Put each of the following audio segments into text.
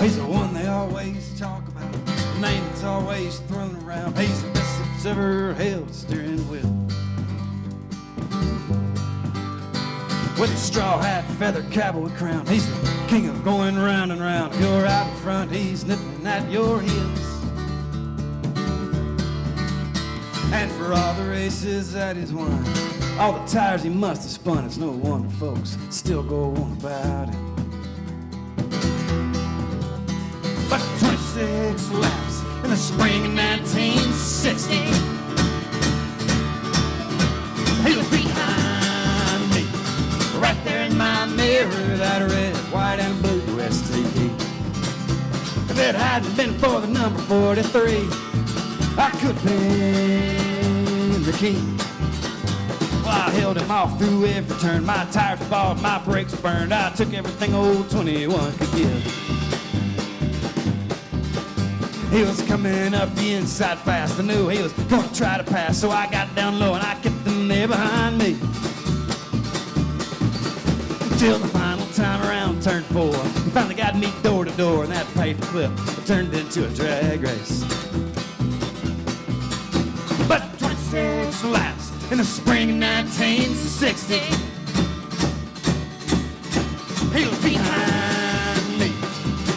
He's the one they always talk about, the name that's always thrown around. He's the best that's ever held a steering wheel. With a straw hat, feathered cowboy crown, he's the king of going round and round. If you're out in front, he's nipping at your heels. And for all the races that he's won, all the tires he must have spun, it's no wonder folks still go on about him. But 26 laps in the spring of 1960, he was behind me, right there in my mirror, that red, white, and blue STP. If it hadn't been for the number 43, I could have been the king. Well, I held him off through every turn. My tires were bald, my brakes were burned. I took everything old 21 could give. He was coming up the inside fast. I knew he was going to try to pass, so I got down low and I kept him there behind me. Until the final time around turn 4, he finally got me door to door, and that paper clip turned into a drag race. But 26 laps in the spring of 1960, he was behind me,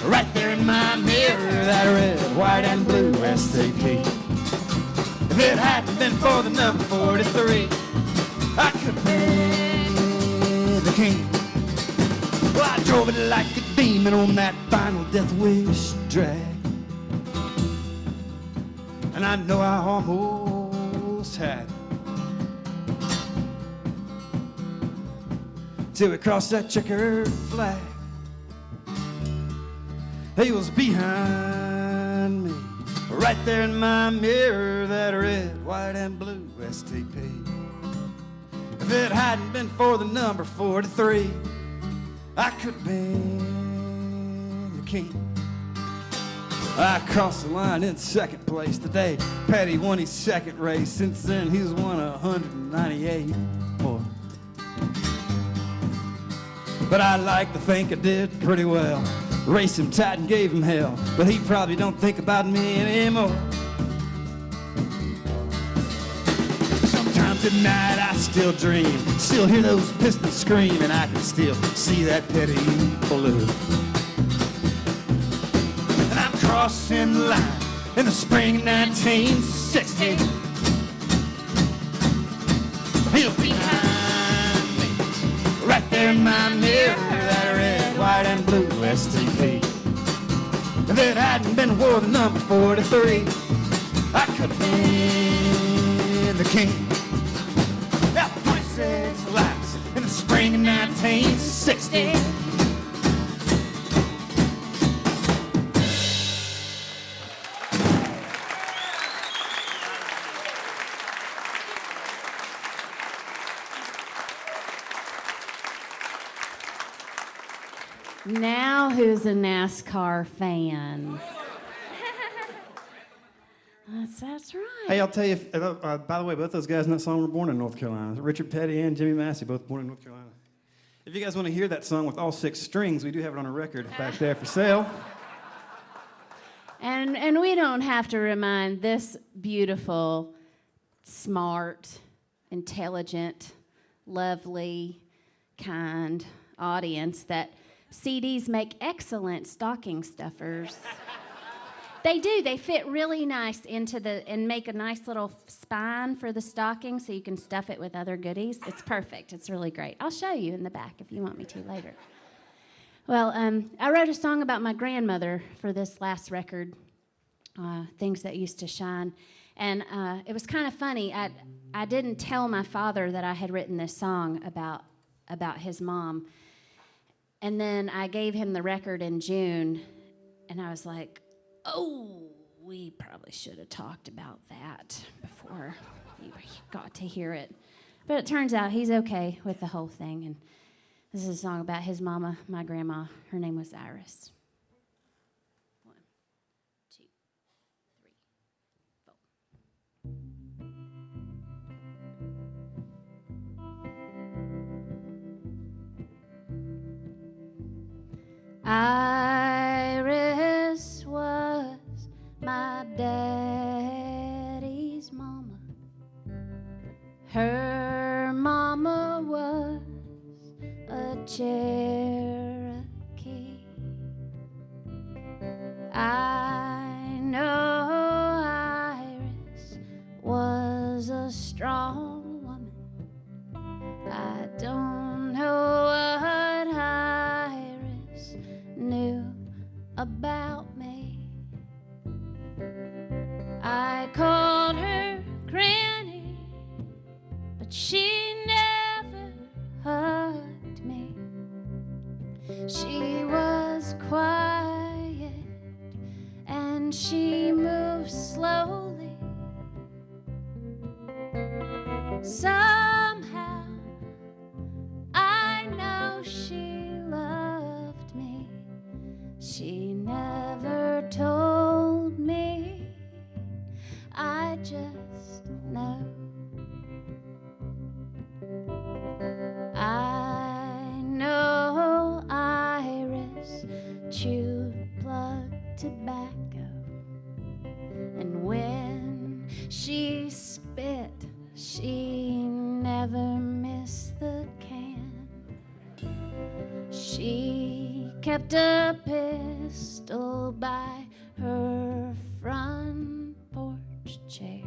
right there in my mirror, that red, white, and blue STP. If it hadn't been for the number 43, I could have been the king. Well, I drove it like a demon on that final death wish drag, and I know I almost had it, till we crossed that checkered flag. He was behind me, right there in my mirror, that red, white, and blue STP. If it hadn't been for the number 43, I could have been the king. I crossed the line in second place today. Petty won his second race. Since then, he's won 198 more. But I like to think I did pretty well. Raced him tight and gave him hell, but he probably don't think about me anymore. Sometimes at night I still dream, still hear those pistons scream, and I can still see that petty blue. And I'm crossing the line in the spring of 1960. He was behind me, right there in my mirror, that red, white, and blue STP. If it hadn't been for the number 43, I could have been the king. Yeah, 26 laps in the spring of 1960. Now who's a NASCAR fan? That's right. Hey, I'll tell you, by the way, both those guys in that song were born in North Carolina. Richard Petty and Jimmy Massey, both born in North Carolina. If you guys want to hear that song with all 6 strings, we do have it on a record back there for sale. And we don't have to remind this beautiful, smart, intelligent, lovely, kind audience that CDs make excellent stocking stuffers. They do. They fit really nice into and make a nice little spine for the stocking so you can stuff it with other goodies. It's perfect. It's really great. I'll show you in the back if you want me to later. Well, I wrote a song about my grandmother for this last record, Things That Used to Shine. And it was kind of funny. I didn't tell my father that I had written this song about his mom. And then I gave him the record in June, and I was like, oh, we probably should have talked about that before you got to hear it. But it turns out he's okay with the whole thing. And this is a song about his mama, my grandma. Her name was Iris. 1, 2, 3, 4. Iris, Cherokee. I know Iris was a strong woman. I don't know what Iris knew about me. I called her Granny, but she never hugged me. She was quiet and she moved slowly. Somehow I know she loved me. She never told me, I just know. I know Iris chewed plug tobacco, and when she spit, she never missed the can. She kept a pistol by her front porch chair.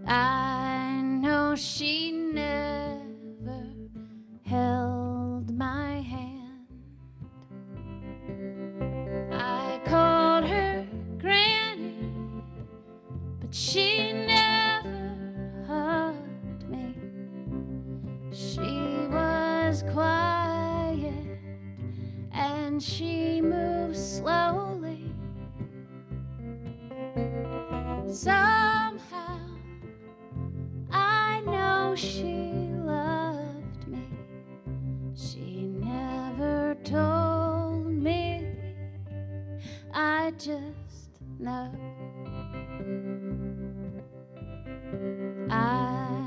I know she never held my hand. I called her Granny, but she never hugged me. She was quiet and she moved slowly. Somehow I know she loved me. She never told me, I just know. I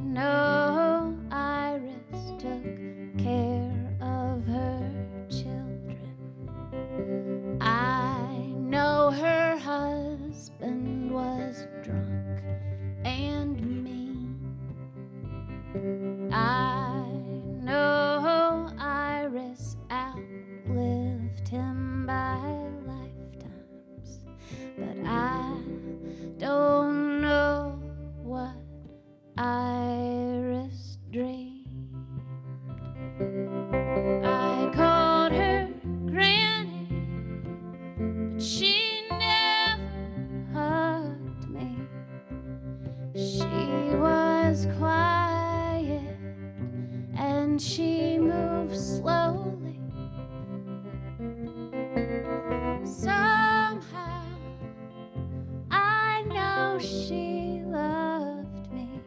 know Iris took care of her children. I know her husband was drunk and mean. I know Iris outlived him by lifetimes, but I don't know what Iris dreamed. I called her Granny, but she never hugged me. She was quiet and she moved slowly. Somehow I know she loved me.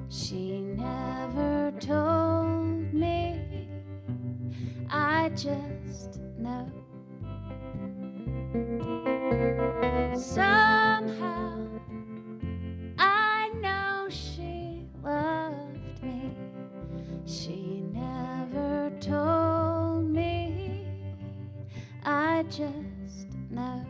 She never told me, I just know. Somehow I know she loved me. She never told me, I just know.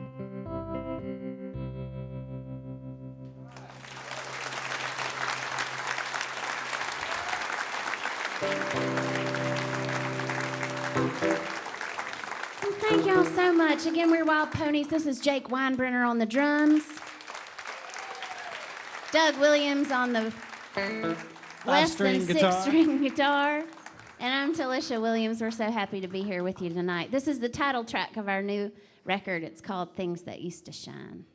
Thank y'all so much. Again, we're Wild Ponies. This is Jake Weinbrenner on the drums, Doug Williams on the less than six-string guitar, and I'm Talisha Williams. We're so happy to be here with you tonight. This is the title track of our new record. It's called Things That Used to Shine.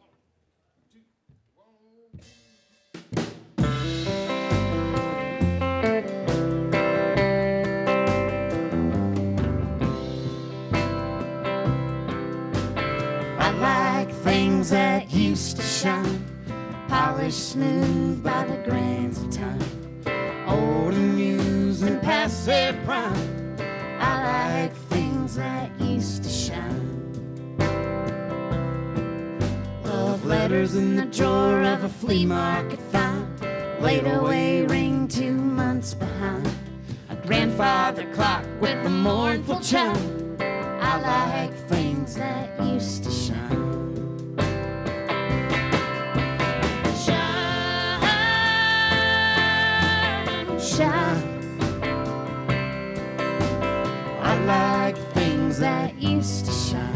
Things that used to shine, polished smooth by the grains of time, old and used and past their prime. I like things that used to shine. Love letters in the drawer of a flea market find, laid away ring 2 months behind, a grandfather clock with a mournful chime. I like things that used to shine. Shine, things that used to shine.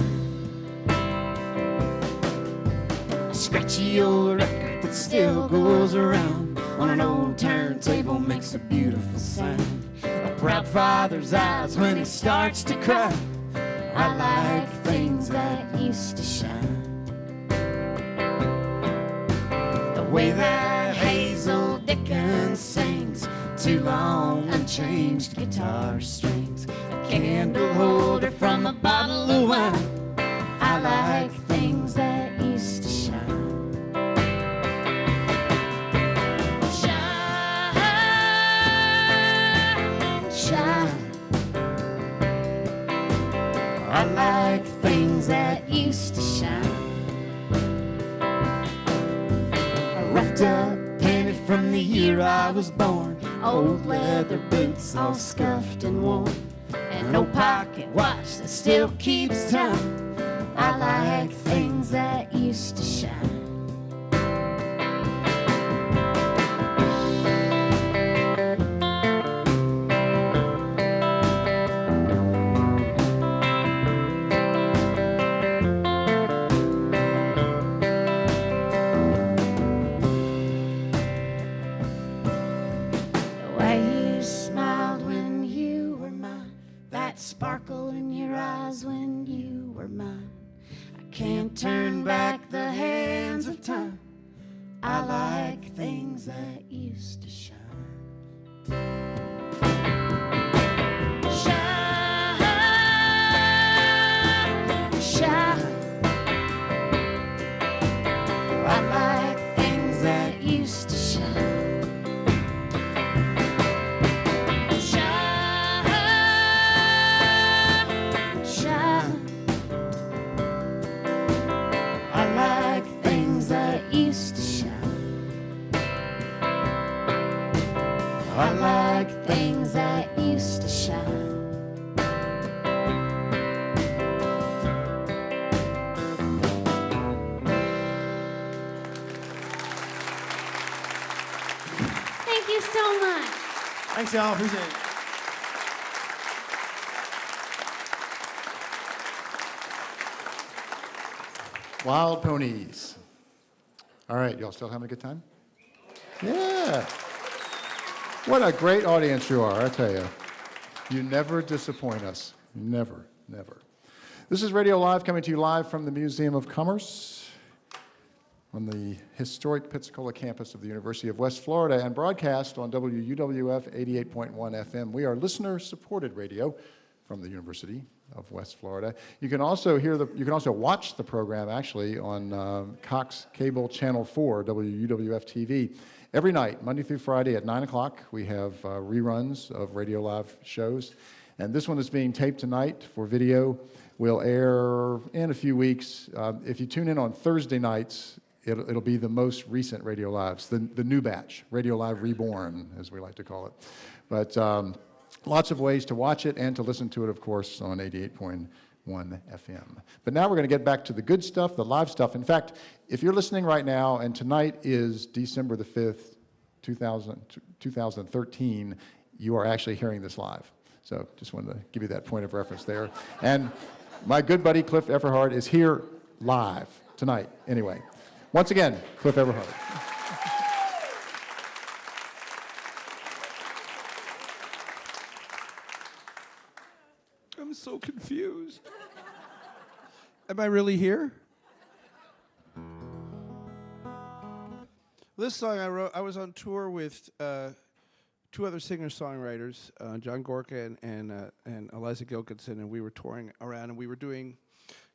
A scratchy old record that still goes around on an old turntable makes a beautiful sound. A proud father's eyes when he starts to cry. I like things that used to shine. The way that Hazel Dickens sings, too long unchanged guitar strings, a candle holder from a bottle of wine. I like things that used to shine. Shine, shine. I like things that used to shine. A roughed up penny from the year I was born, old leather boots all scuffed and worn, and an old pocket watch that still keeps time. I like things that used to shine. Sparkle in your eyes when you were mine. I can't turn back the hands of time. I like things that used to shine. Shine, shine. I like things that used to shine. Used to shine. I like things that used to shine. Thank you so much. Thanks, y'all. Appreciate it. Wild Ponies. All right, y'all still having a good time? Yeah. What a great audience you are, I tell you. You never disappoint us. Never, never. This is Radio Live, coming to you live from the Museum of Commerce on the historic Pensacola campus of the University of West Florida and broadcast on WUWF 88.1 FM. We are listener-supported radio from the University of West Florida. You can also watch the program actually on Cox Cable Channel 4, WUWF TV. Every night, Monday through Friday at 9 o'clock, we have reruns of Radio Live shows. And this one is being taped tonight for video. Will air in a few weeks. If you tune in on Thursday nights, it'll be the most recent Radio Lives, the new batch, Radio Live Reborn, as we like to call it. But lots of ways to watch it and to listen to it, of course, on 88.1 FM. But now we're going to get back to the good stuff, the live stuff. In fact, if you're listening right now, and tonight is December the 5th, 2013, you are actually hearing this live. So just wanted to give you that point of reference there. And my good buddy Cliff Eberhardt is here live tonight. Anyway, once again, Cliff Eberhardt. I'm so confused. Am I really here? This song I wrote, I was on tour with two other singer-songwriters, John Gorka and Eliza Gilkinson, and we were touring around, and we were doing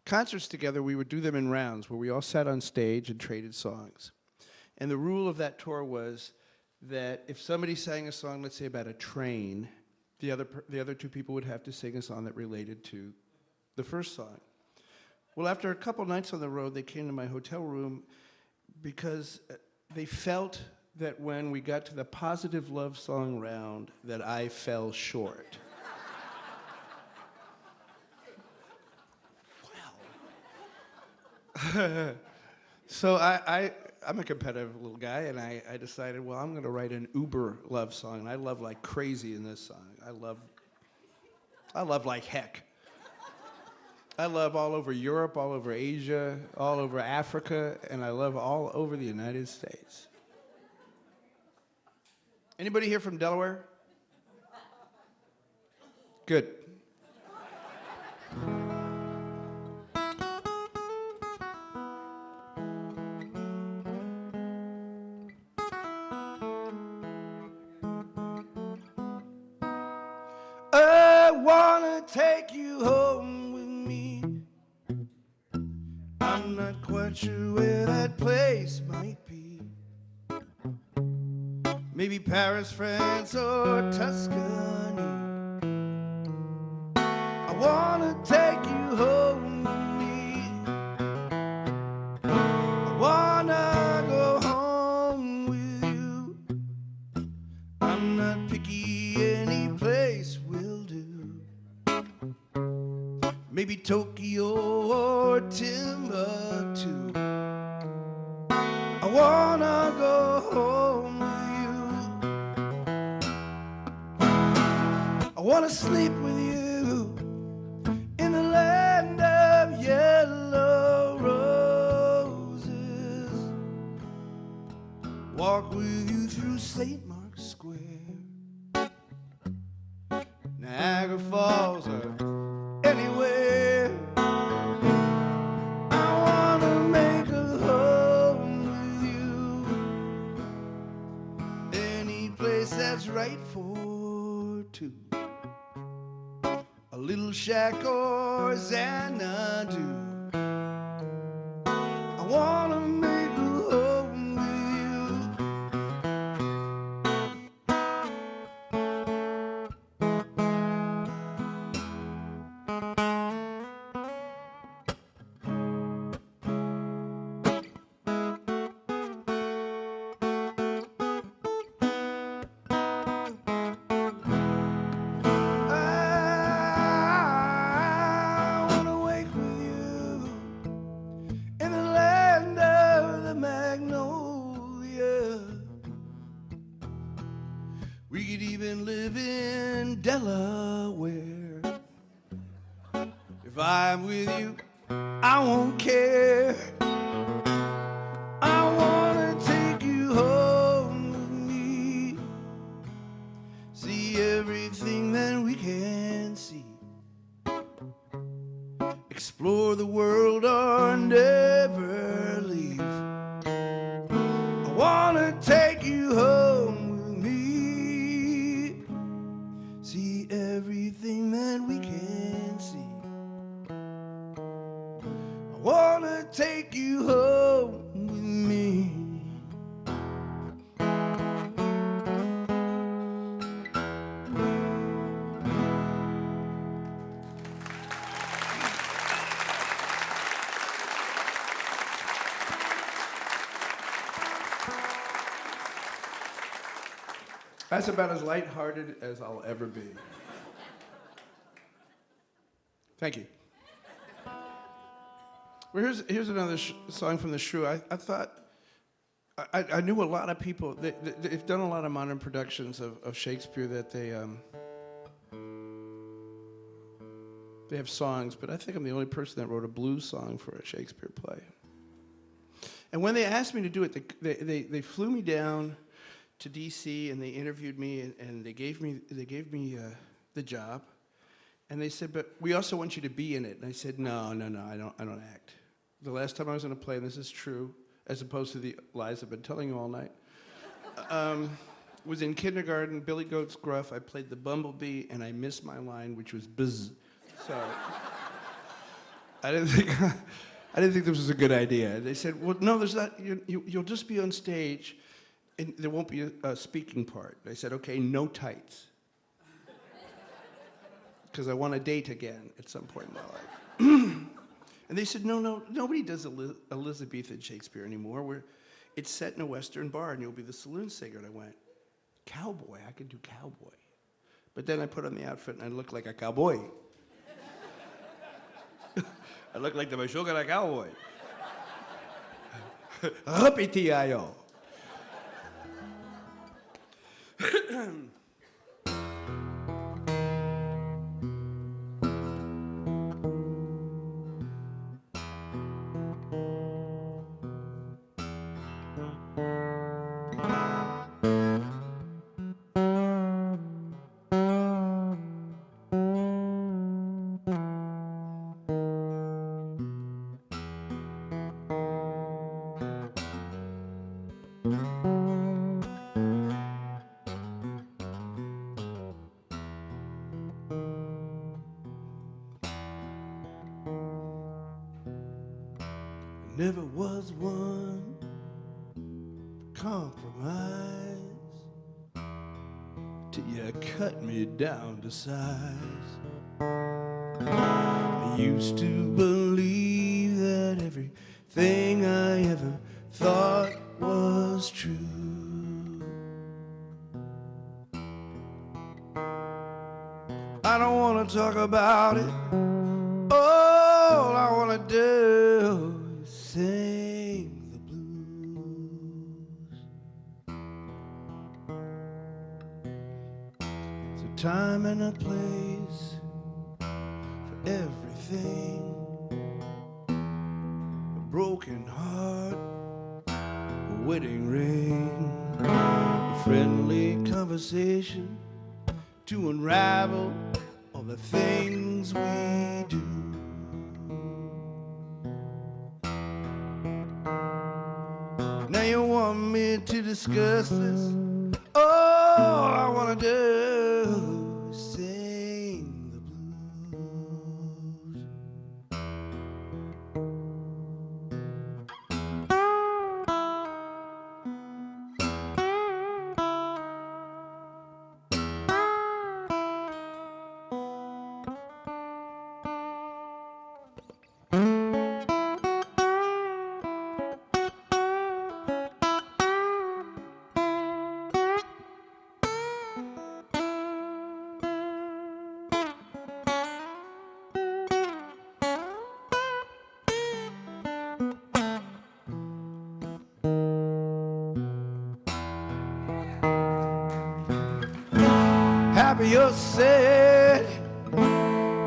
concerts together. We would do them in rounds where we all sat on stage and traded songs. And the rule of that tour was that if somebody sang a song, let's say about a train, the other two people would have to sing a song that related to the first song. Well, after a couple nights on the road, they came to my hotel room because they felt that when we got to the positive love song round, that I fell short. Well. So I'm a competitive little guy, and I decided, well, I'm going to write an uber love song, and I love like crazy in this song. I love like heck. I love all over Europe, all over Asia, all over Africa, and I love all over the United States. Anybody here from Delaware? Good. I wanna take you home with me. I'm not quite sure where that place might be. Maybe Paris, France, or Tuscany. I wanna take you home with me. I wanna go home with you. I'm not picky, any place will do. Maybe Tokyo or Timbuktu. I wanna go home with you. I wanna sleep with you in the land of yellow roses. Walk with you through St. Mark's Square, Niagara Falls, or anywhere. I wanna make a home with you, any place that's right for two. A little shack or Xanadu. I wanna make a home with Delaware. If I'm with you, I won't care. I wanna take you home with me. See everything that we can see. Explore the world or never leave. I wanna take you home with me. See everything that we can see. I wanna take you home with me. That's about as lighthearted as I'll ever be. Thank you. Well, here's another song from the Shrew. I thought, I knew a lot of people, they've done a lot of modern productions of Shakespeare that they have songs, but I think I'm the only person that wrote a blues song for a Shakespeare play. And when they asked me to do it, they flew me down to DC and they interviewed me and they gave me the job, and they said, but we also want you to be in it. And I said, no, I don't act. The last time I was in a play, and this is true, as opposed to the lies I've been telling you all night, was in kindergarten, Billy Goat's Gruff. I played the bumblebee and I missed my line, which was buzz. So I didn't think this was a good idea. They said, well, no, there's not. You'll just be on stage. And there won't be a speaking part. I said, okay, no tights. Because I want to date again at some point in my life. And they said, no, nobody does Elizabethan Shakespeare anymore. It's set in a Western bar, and you'll be the saloon singer. And I went, cowboy, I could do cowboy. But then I put on the outfit, and I looked like a cowboy. I looked like the Meshuggah cowboy. Repetio. never was one for compromise till you cut me down to size. I used to believe that everything I ever thought was true. I don't want to talk about it. All I want to do is sing the blues. There's a time and a place for everything. A broken heart, a wedding ring, a friendly conversation to unravel all the things we do. Now you want me to discuss this. All I want to do is sing the blues. Happy or sad,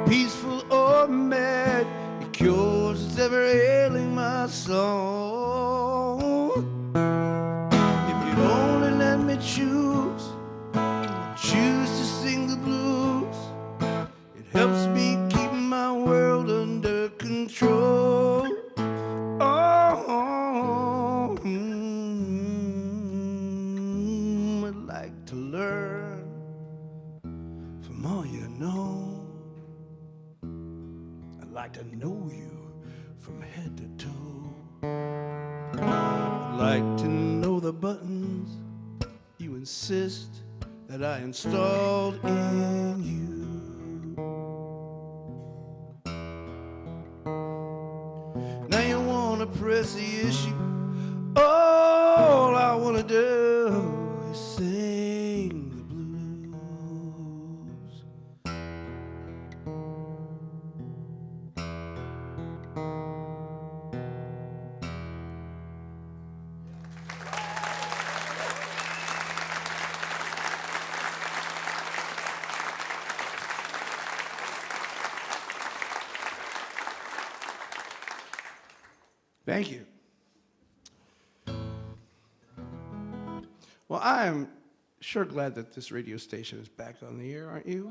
peaceful or mad, it cures what's ever ailing my soul. If you'd only let me choose to sing the blues, it helps me keep my world under control. Oh, I'd like to learn from all you know. I'd like to know you from head to toe. I'd like to know the buttons you insist that I installed in you. Now you want to press the issue. All I want to do is sing the blues. Thank you. Well, I am sure glad that this radio station is back on the air, aren't you?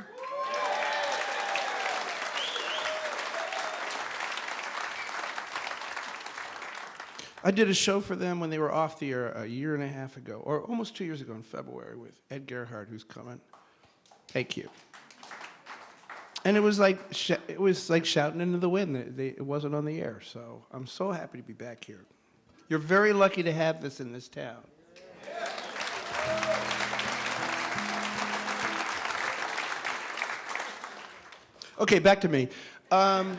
I did a show for them when they were off the air a year and a half ago, or almost 2 years ago in February, with Eberhardt, who's coming. Thank you. And it was like shouting into the wind. It wasn't on the air, so I'm so happy to be back here. You're very lucky to have this in this town. Okay, back to me. I'm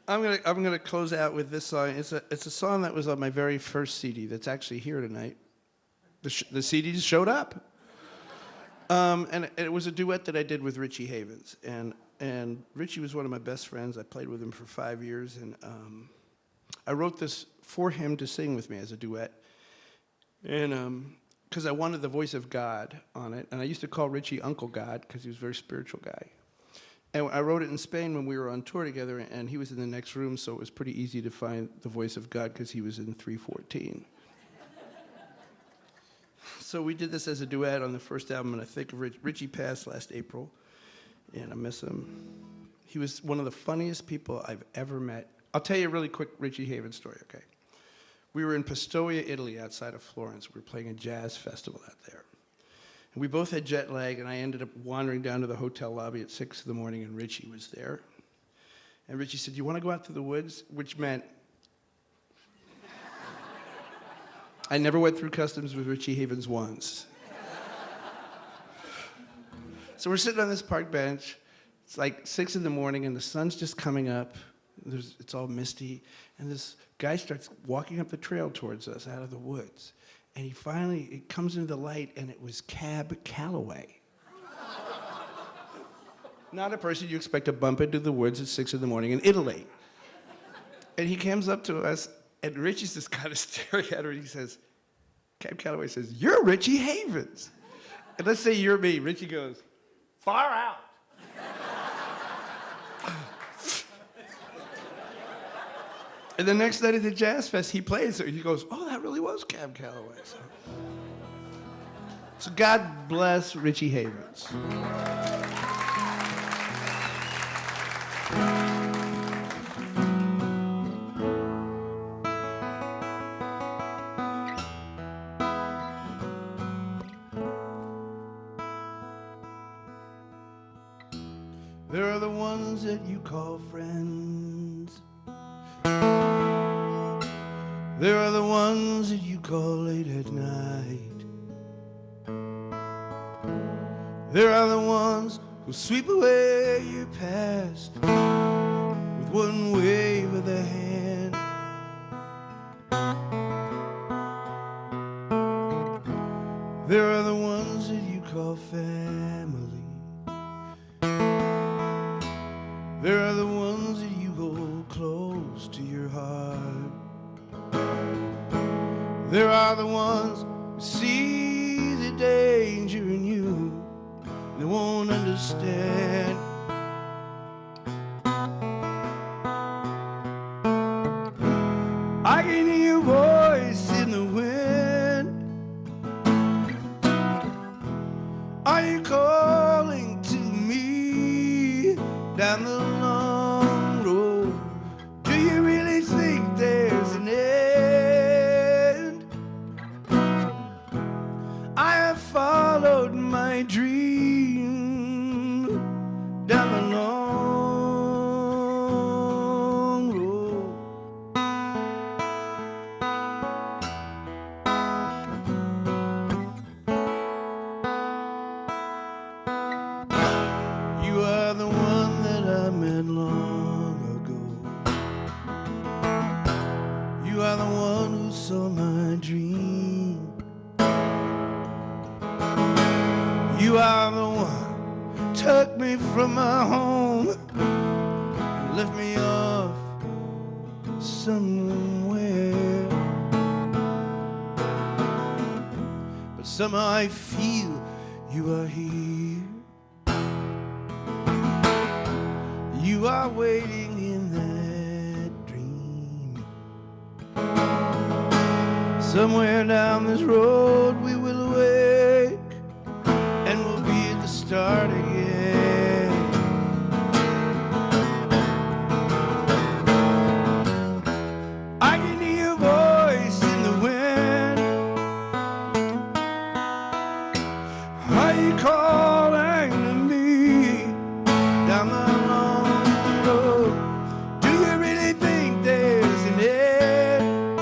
gonna close out with this song. It's a song that was on my very first CD. That's actually here tonight. The CDs showed up, and it was a duet that I did with Richie Havens. And Richie was one of my best friends. I played with him for 5 years, and I wrote this for him to sing with me as a duet. And because I wanted the voice of God on it, and I used to call Richie Uncle God because he was a very spiritual guy. And I wrote it in Spain when we were on tour together, and he was in the next room, so it was pretty easy to find the voice of God because he was in 314. So we did this as a duet on the first album, and I think Richie passed last April, and I miss him. He was one of the funniest people I've ever met. I'll tell you a really quick Richie Havens story, okay? We were in Pistoia, Italy, outside of Florence. We were playing a jazz festival out there. And we both had jet lag, and I ended up wandering down to the hotel lobby at 6 in the morning, and Richie was there. And Richie said, "You want to go out to the woods?" Which meant I never went through customs with Richie Havens once. So we're sitting on this park bench. It's like 6 in the morning, and the sun's just coming up. It's all misty, and this guy starts walking up the trail towards us out of the woods. And it comes into the light, and it was Cab Calloway. Not a person you expect to bump into the woods at 6 in the morning in Italy. And he comes up to us, and Richie's just kind of staring at her, and he says, Cab Calloway says, "You're Richie Havens." And let's say you're me. Richie goes, "Far out." And the next night at the Jazz Fest, he plays it. He goes, "Oh, that really was Cab Calloway." So God bless Richie Havens. There are the ones that you call friends. There are the ones that you call late at night. There are the ones who sweep away your past with one wave of their hand. There are the ones that you call family. There are the ones that you hold close to your heart. There are the ones who see the danger in you. They won't understand. I can hear your voice in the wind. Are you calling to me down the long road? Do you really think there's an end? I have followed my dream down the long road. You are the one that I met long ago. You are the one who saw my dream. You are the one who took me from my home and left me off somewhere. But somehow I feel you are here. You are waiting in that dream. Somewhere down this road we will awake, and we'll be at the start again. I can hear your voice in the wind. Are you calling to me down the long road? Do you really think there's an end?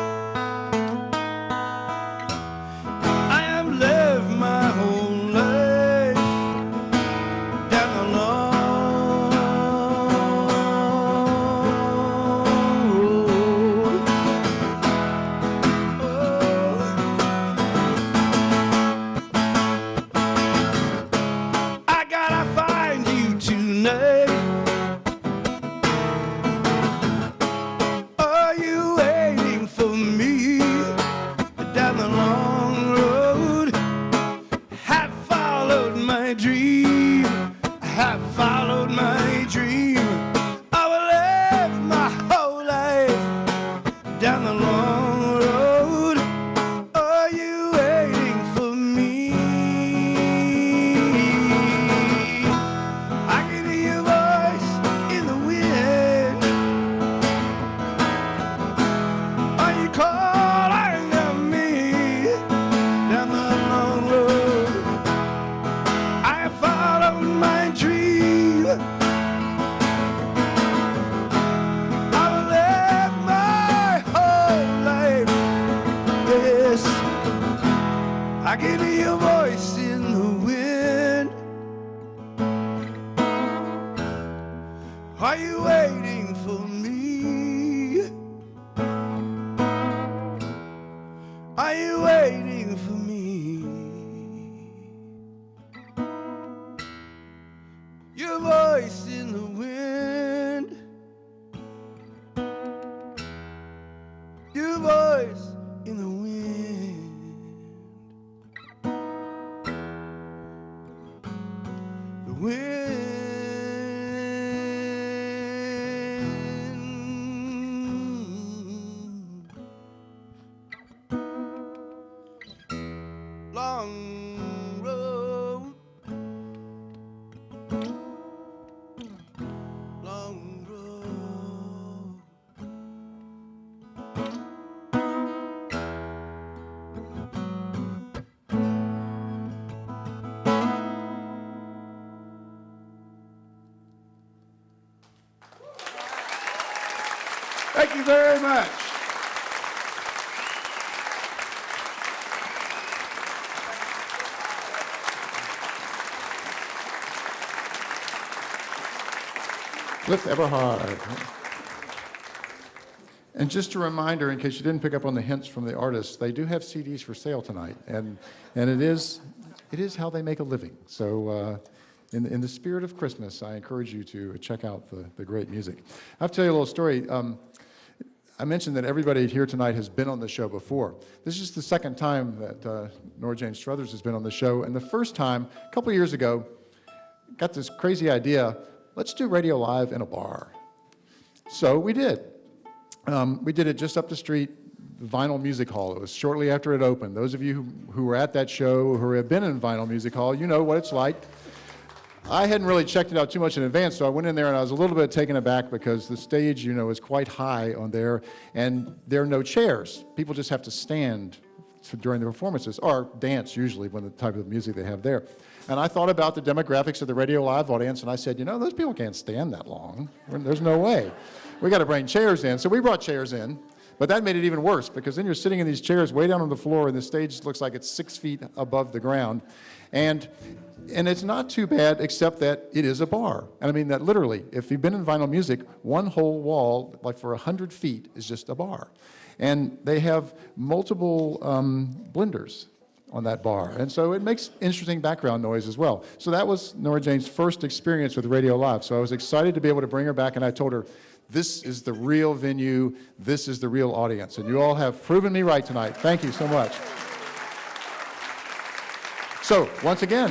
I have lived my whole life down the long road. Oh, I gotta find you tonight. Are you waiting for me down the long road? Have followed my dream. I have followed my dream. I will live my whole life down the long road. Are you waiting for me? I can hear your voice in the wind. Are you calling to me down the long road? Are you waiting for me? Are you waiting for me? Your voice in the wind, your voice in the wind, the wind. Long road, long road. Thank you very much. Cliff Eberhardt. And just a reminder, in case you didn't pick up on the hints from the artists, they do have CDs for sale tonight, and it is how they make a living. So in the spirit of Christmas, I encourage you to check out the great music. I have to tell you a little story. I mentioned that everybody here tonight has been on the show before. This is the second time that Nora Jane Struthers has been on the show, and the first time, a couple of years ago, got this crazy idea, let's do Radio Live in a bar. So we did. We did it just up the street, Vinyl Music Hall. It was shortly after it opened. Those of you who were at that show, who have been in Vinyl Music Hall, you know what it's like. I hadn't really checked it out too much in advance, so I went in there and I was a little bit taken aback because the stage, you know, is quite high on there, and there are no chairs. People just have to stand during the performances, or dance usually when the type of music they have there. And I thought about the demographics of the Radio Live audience, and I said, you know, those people can't stand that long. There's no way. We got to bring chairs in. So we brought chairs in, but that made it even worse because then you're sitting in these chairs way down on the floor, and the stage looks like it's 6 feet above the ground. And it's not too bad, except that it is a bar. And I mean that literally. If you've been in vinyl music, one whole wall, like for 100 feet, is just a bar. And they have multiple blenders on that bar. And so it makes interesting background noise as well. So that was Nora Jane's first experience with Radio Live. So I was excited to be able to bring her back, and I told her, this is the real venue, this is the real audience. And you all have proven me right tonight. Thank you so much. So, once again,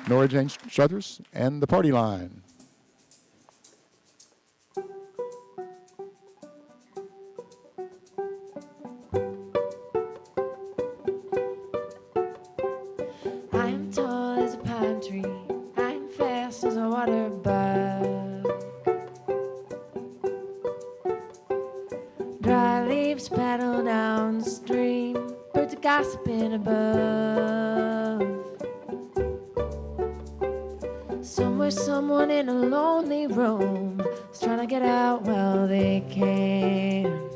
Nora Jane Struthers and the Party Line. I'm tall as a pine tree, I'm fast as a water bug. Dry leaves paddle down the stream, birds are gossiping above. Somewhere someone in a lonely room is trying to get out while they can.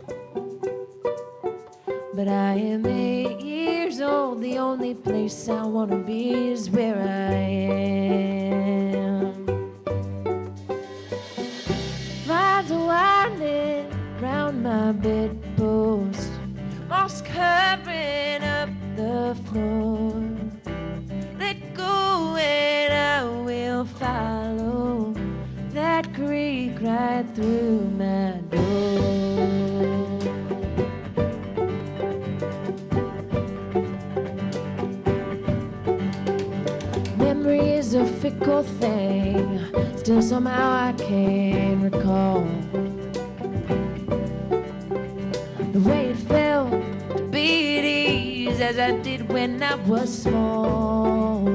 But I am 8 years old, the only place I want to be is where I am. Vines are winding round my bedpost, moss covering up the floor. Let go and I will follow that creek right through my door. Memory is a fickle thing, still somehow I can recall the way it felt to be at ease as I did when I was small.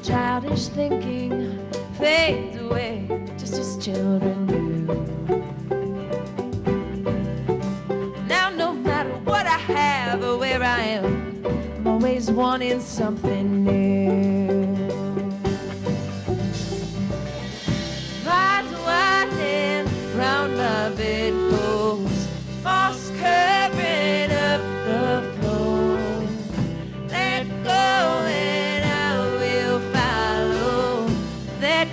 Childish thinking fades away just as children do. Now no matter what I have or where I am, I'm always wanting something new. Vines winding round my bedpost, moss covering up the floor. Let go and I will follow that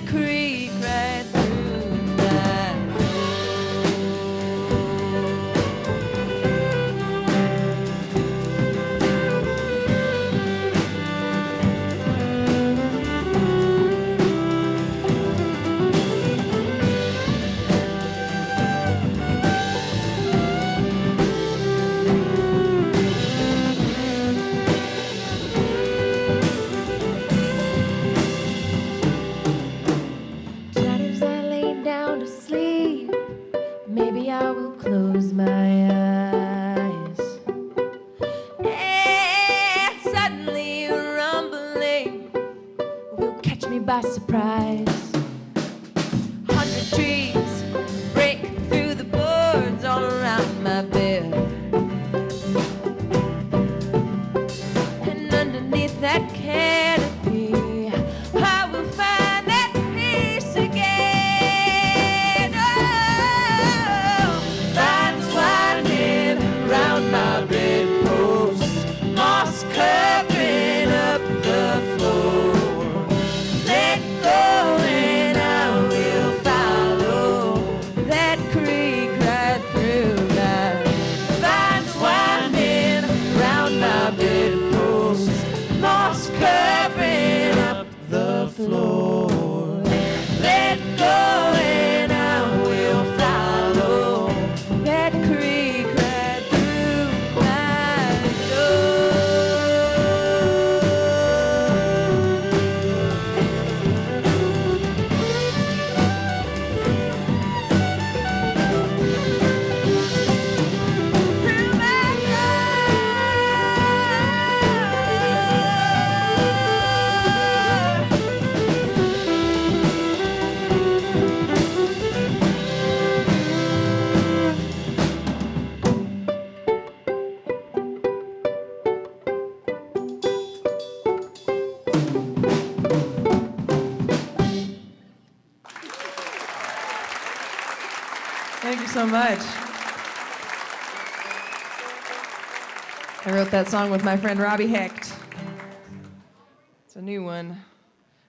by surprise. 100 trees break through the boards all around my bed. And underneath that canopy, I will find that peace again. Oh, vines winding round my bedpost, moss covering up the floor. Let go and I will follow that creek right through life. Vines winding round my bedpost, moss covering up the floor. Let go and I will follow that creek right through my door. Through my Thank you so much. I wrote that song with my friend Robbie Hecht. It's a new one.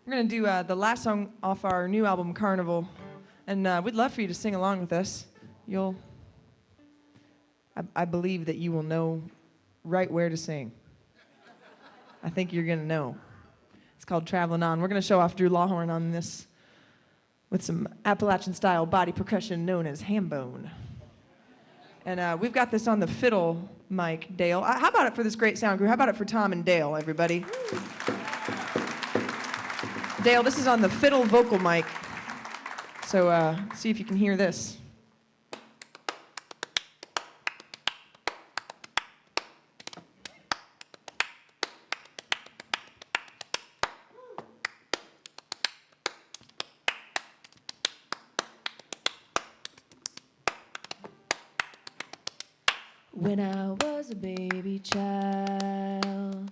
We're going to do the last song off our new album, Carnival. And we'd love for you to sing along with us. I believe that you will know right where to sing. I think you're going to know. It's called Traveling On. We're going to show off Drew Lawhorn on this with some Appalachian-style body percussion known as ham-bone. And we've got this on the fiddle mic, Dale. How about it for this great sound crew? How about it for Tom and Dale, everybody? Dale, this is on the fiddle vocal mic. So see if you can hear this. When I was a baby child,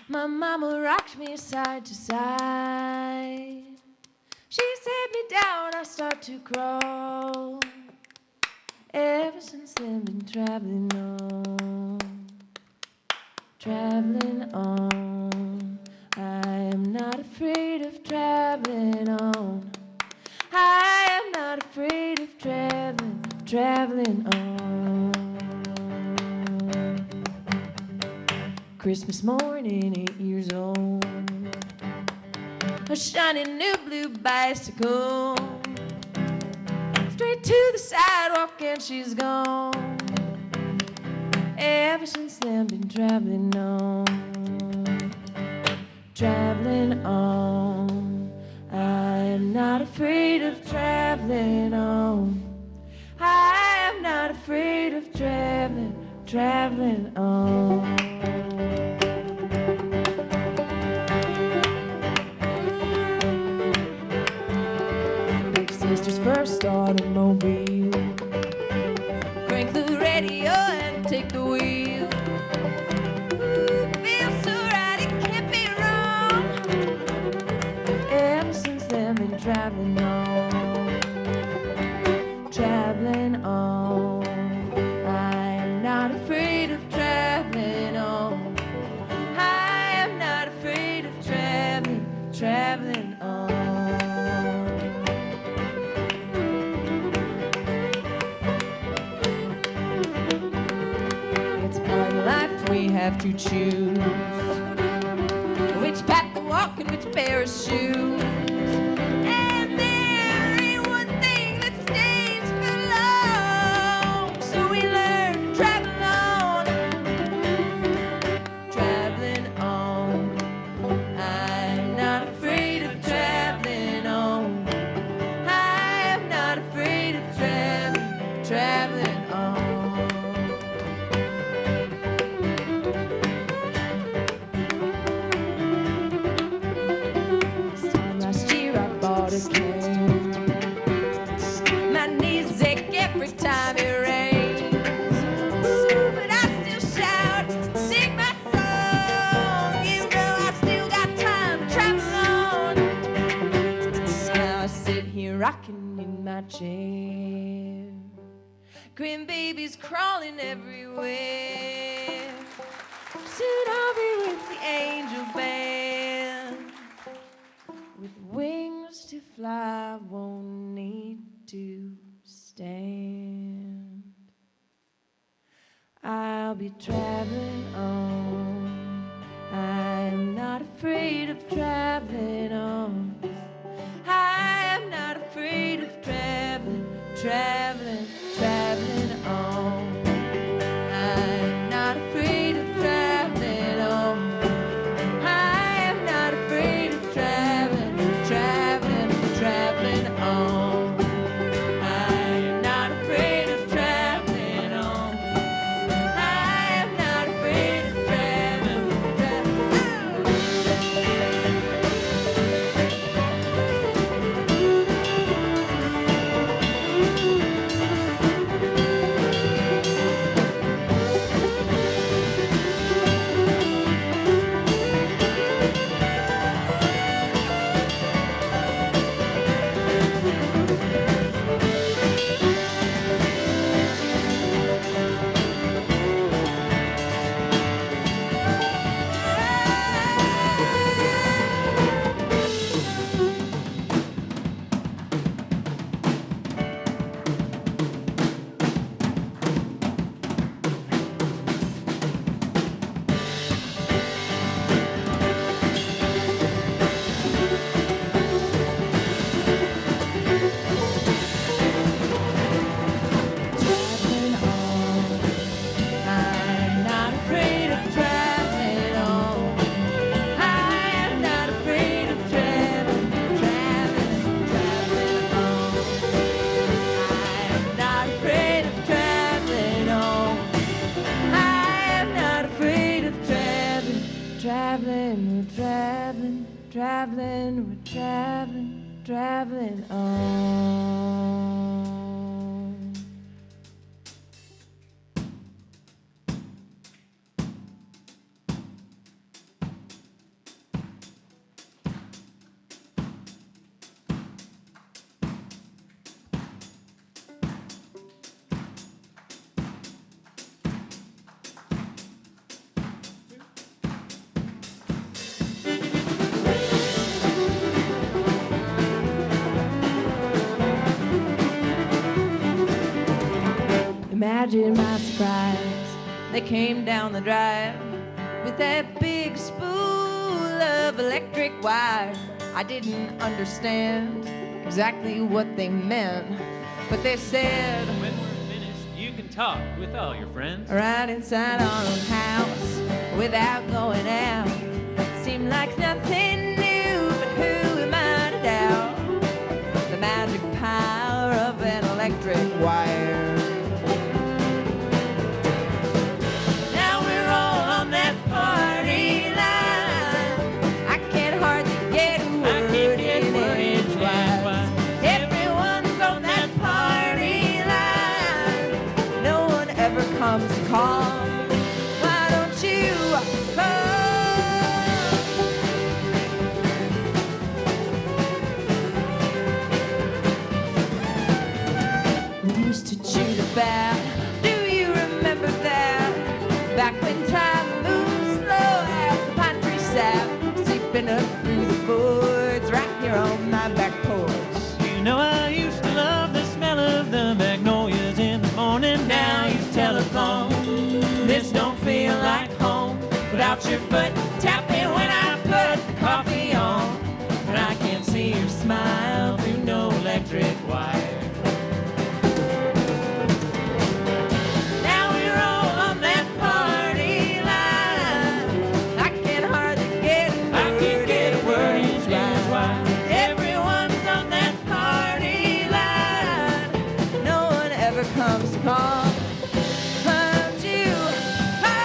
my mama rocked me side to side. She set me down, I start to crawl. Ever since then, been traveling on, traveling on. I am not afraid of traveling on. I am not afraid of traveling, traveling on. Christmas morning, 8 years old, a shiny new blue bicycle, straight to the sidewalk and she's gone. Ever since then, been traveling on, traveling on. I am not afraid of traveling on. I am not afraid of traveling, traveling on. Sister's first automobile, crank the radio and take the wheel. Ooh, feels so right, it can't be wrong. Ever since then, been traveling on, traveling on. I'm not afraid of traveling on. I am not afraid of traveling, traveling on. We have to choose which path to walk and which pair of shoes. And there ain't one thing that stays for long. So we learn to travel on, traveling on. I'm not afraid of traveling on. I am not afraid of traveling, traveling on. chair. Grandbabies crawling everywhere. Soon I'll be with the angel band. With wings to fly, won't need to stand. I'll be traveling on. I'm not afraid of traveling on. I am not afraid of traveling, traveling, traveling on. I'm not afraid of traveling on. I am not afraid of traveling, traveling, traveling on. I'm not afraid of traveling on. I am not afraid of traveling, traveling on. Imagine my surprise. They came down the drive with that big spool of electric wire. I didn't understand exactly what they meant, but they said, when we're finished, you can talk with all your friends. right inside our own house without going out. Seemed like nothing new, but who am I to doubt the magic power of an electric wire? Now we're all on that party line. I can't hardly get a word in edgewise. Everyone's on that party line. No one ever comes to call. Why don't you come? We used to chew the fat. Do you remember that? Back when time moved slow as the pine tree sap, seeping up through the boards right here on my back porch. You know I used to love the smell of the magnolias in the morning. Now you telephone. This don't feel like home without your foot tapping when I put the coffee on. And I can't see your smile through no electric wire. Now we're all on that party line. I can hardly get a word. I can't get a word in edgewise. Everyone's on that party line. No one ever comes to call. But you come.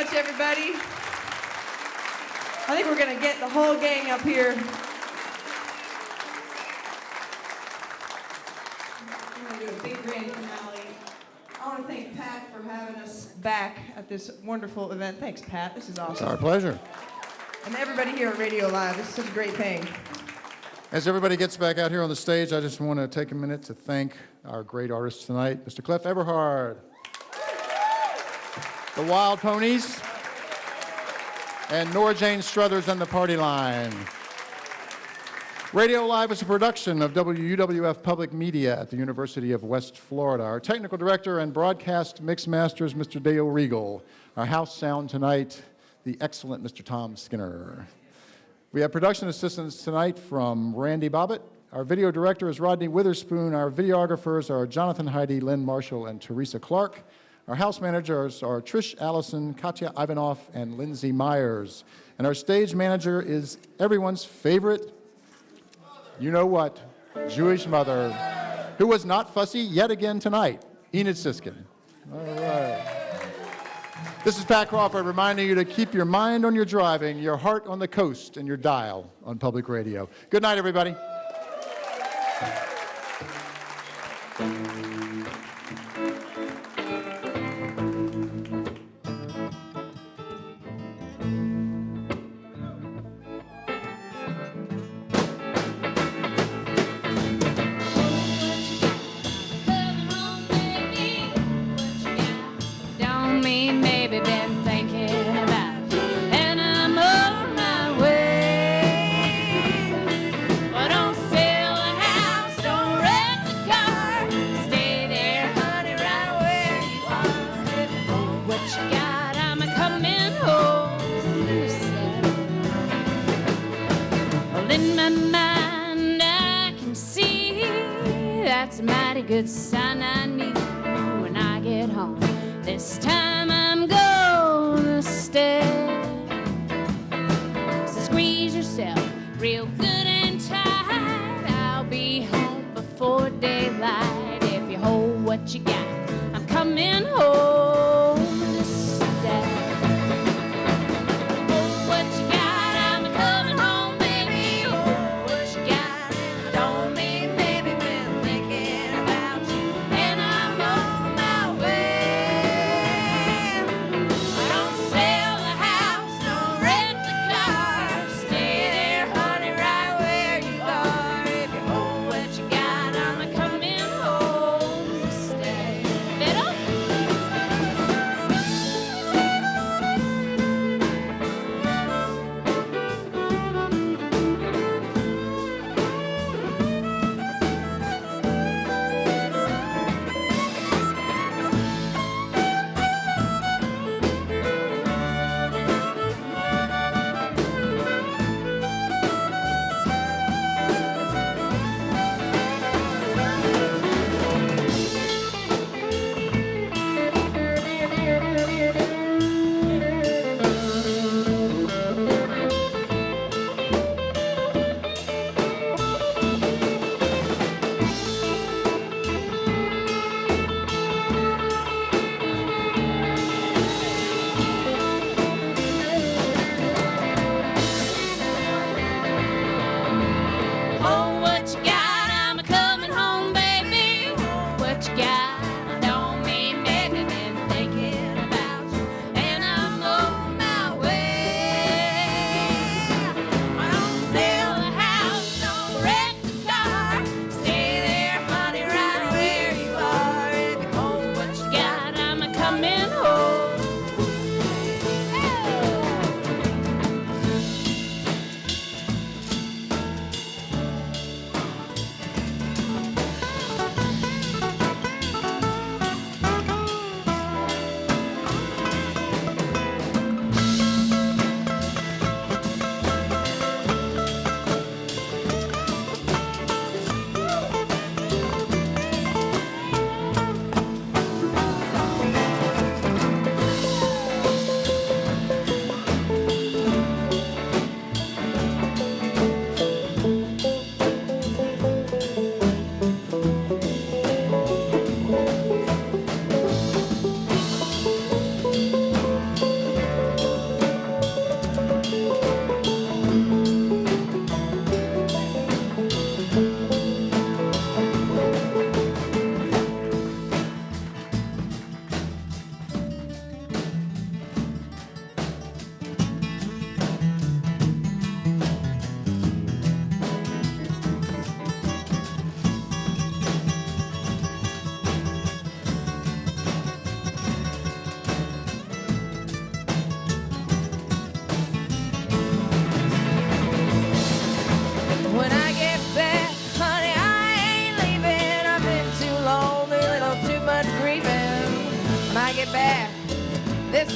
much, everybody. I think we're going to get the whole gang up here. We're going to do a big grand finale. I want to thank Pat for having us back at this wonderful event. Thanks, Pat. This is It's awesome. our pleasure. And everybody here at Radio Live. This is such a great thing. As everybody gets back out here on the stage, I just want to take a minute to thank our great artists tonight, Mr. Cliff Eberhardt, the Wild Ponies, and Nora Jane Struthers and the Party Line. Radio Live is a production of WUWF Public Media at the University of West Florida. Our technical director and broadcast mix master is Mr. Dale Regal. Our house sound tonight, the excellent Mr. Tom Skinner. We have production assistants tonight from Randy Bobbitt. Our video director is Rodney Witherspoon. Our videographers are Jonathan Heidi, Lynn Marshall, and Teresa Clark. Our house managers are Trish Allison, Katya Ivanoff, and Lindsay Myers. And our stage manager is everyone's favorite, you know what, Jewish mother, who was not fussy yet again tonight, Enid Siskin. All right. This is Pat Crawford reminding you to keep your mind on your driving, your heart on the coast, and your dial on public radio. Good night, everybody. Don't mean maybe been thinking about you, and I'm on my way. Well, don't sell the house, don't rent the car, stay there, honey, right where you are. What you got, I'm coming home. Well, in my mind, I can see that's a mighty good sign I need when I get home. This time I'm gonna stay. So squeeze yourself real good and tight. I'll be home before daylight. If you hold what you got, I'm coming home to stay. Hold what you got, I'm coming home, baby. Hold what you got, don't mean maybe been thinking about you, and I'm on my way. I don't sell the house, don't rent the car, stay there, honey, right where you are. If you hold what you got, I'm coming home to stay. Fiddle?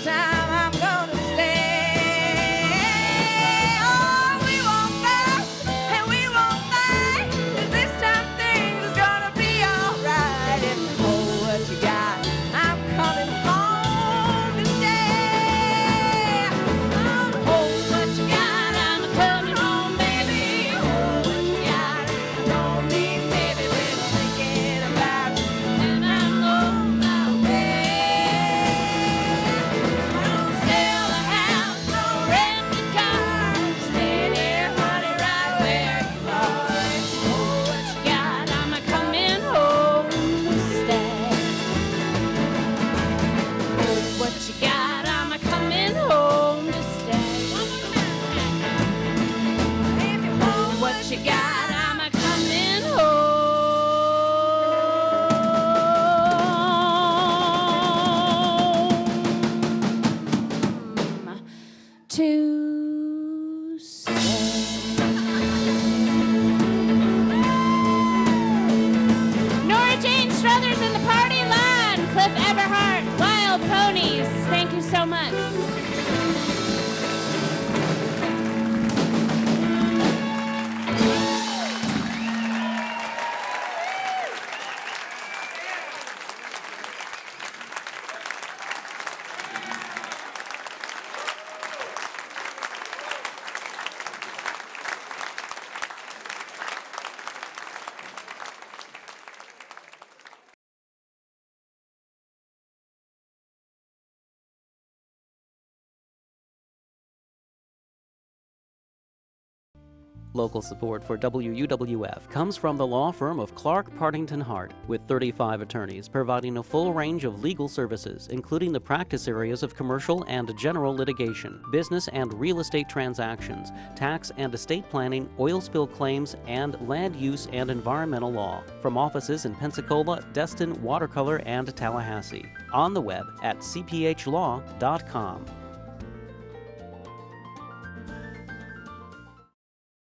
this time I'm gonna stay. Oh, we won't fuss and we won't fight, 'cause this time things is gonna be alright. If you hold what you got, I'm coming home to stay. Oh, hold what you got, I'm coming home, baby. Hold what you got, don't need, baby, been thinking about you, and I'm on my way. Don't sell a house, no rent a car, stay there, honey, right where you are. Hold what you got, I'm coming home to stay. Hold what you got, I'm coming home to stay. If you hold what you got, I'm coming home to stay. Nora Jane Struthers in the party line. Cliff Eberhardt, Wild Ponies. Thank you so much. Local support for WUWF comes from the law firm of Clark Partington Hart, with 35 attorneys providing a full range of legal services, including the practice areas of commercial and general litigation, business and real estate transactions, tax and estate planning, oil spill claims, and land use and environmental law. From offices in Pensacola, Destin, Watercolor, and Tallahassee. On the web at cphlaw.com.